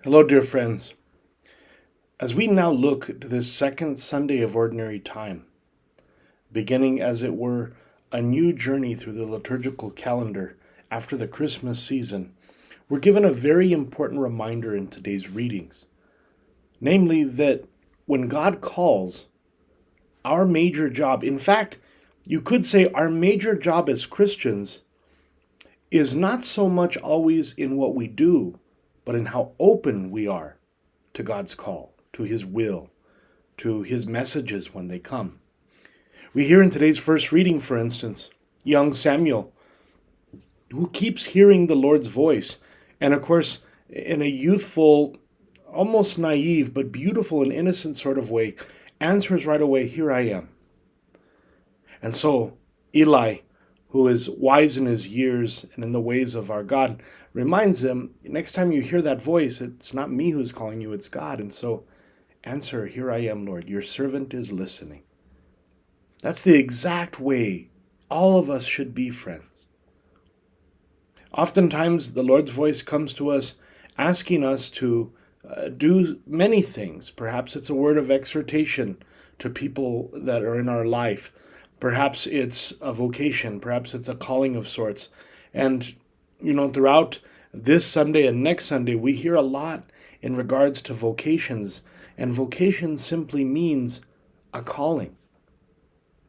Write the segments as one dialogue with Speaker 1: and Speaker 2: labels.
Speaker 1: Hello, dear friends. As we now look to this second Sunday of Ordinary Time, beginning as it were a new journey through the liturgical calendar after the Christmas season, we're given a very important reminder in today's readings. Namely, that when God calls, our major job, in fact, you could say our major job as Christians, is not so much always in what we do, but in how open we are to God's call, to His will, to His messages when they come. We hear in today's first reading, for instance, young Samuel, who keeps hearing the Lord's voice, and of course, in a youthful, almost naive, but beautiful and innocent sort of way, answers right away, "Here I am." And so Eli, who is wise in his years and in the ways of our God, reminds him, next time you hear that voice, it's not me who's calling you, it's God. And so answer, "Here I am, Lord. Your servant is listening." That's the exact way all of us should be, friends. Oftentimes, the Lord's voice comes to us asking us to do many things. Perhaps it's a word of exhortation to people that are in our life. Perhaps it's a vocation. Perhaps it's a calling of sorts. And, throughout this Sunday and next Sunday, we hear a lot in regards to vocations. And vocation simply means a calling.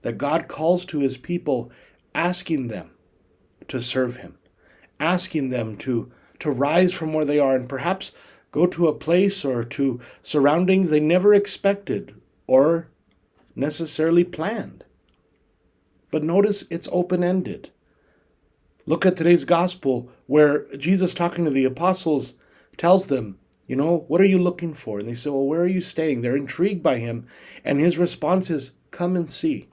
Speaker 1: That God calls to His people, asking them to serve Him, asking them to rise from where they are and perhaps go to a place or to surroundings they never expected or necessarily planned. But notice it's open-ended. Look at today's gospel where Jesus, talking to the apostles, tells them, "What are you looking for?" And they say, "Well, where are you staying?" They're intrigued by Him. And His response is, "Come and see."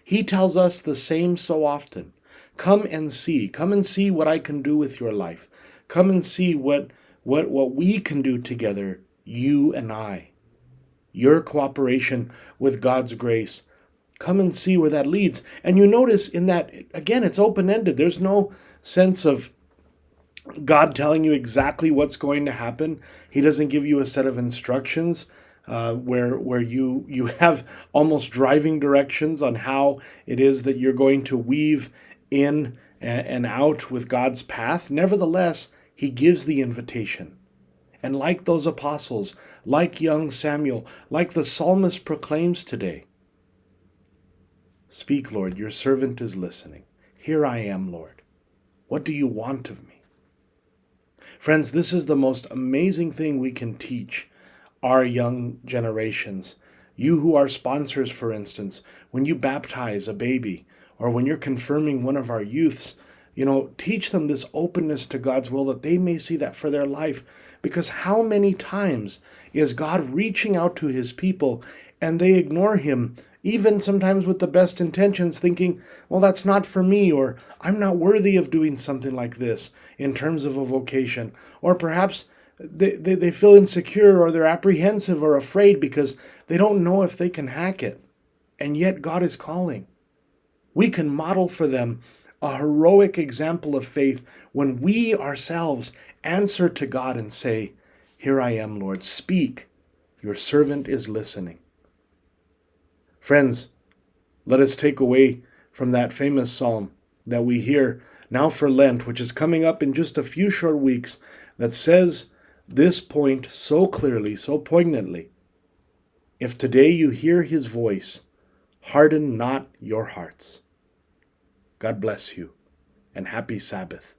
Speaker 1: He tells us the same so often. Come and see. Come and see what I can do with your life. Come and see what we can do together, you and I. Your cooperation with God's grace. Come and see where that leads. And you notice in that, again, it's open-ended. There's no sense of God telling you exactly what's going to happen. He doesn't give you a set of instructions where you have almost driving directions on how it is that you're going to weave in and out with God's path. Nevertheless, He gives the invitation. And like those apostles, like young Samuel, like the psalmist proclaims today, "Speak, Lord, your servant is listening. Here I am, Lord. What do you want of me?" Friends, this is the most amazing thing we can teach our young generations. You who are sponsors, for instance, when you baptize a baby or when you're confirming one of our youths, teach them this openness to God's will that they may see that for their life. Because how many times is God reaching out to His people and they ignore Him, even sometimes with the best intentions, thinking, well, that's not for me, or I'm not worthy of doing something like this in terms of a vocation. Or perhaps they feel insecure or they're apprehensive or afraid because they don't know if they can hack it. And yet God is calling. We can model for them a heroic example of faith when we ourselves answer to God and say, "Here I am, Lord. Speak. Your servant is listening." Friends, let us take away from that famous psalm that we hear now for Lent, which is coming up in just a few short weeks, that says this point so clearly, so poignantly: "If today you hear His voice, harden not your hearts." God bless you, and happy Sabbath.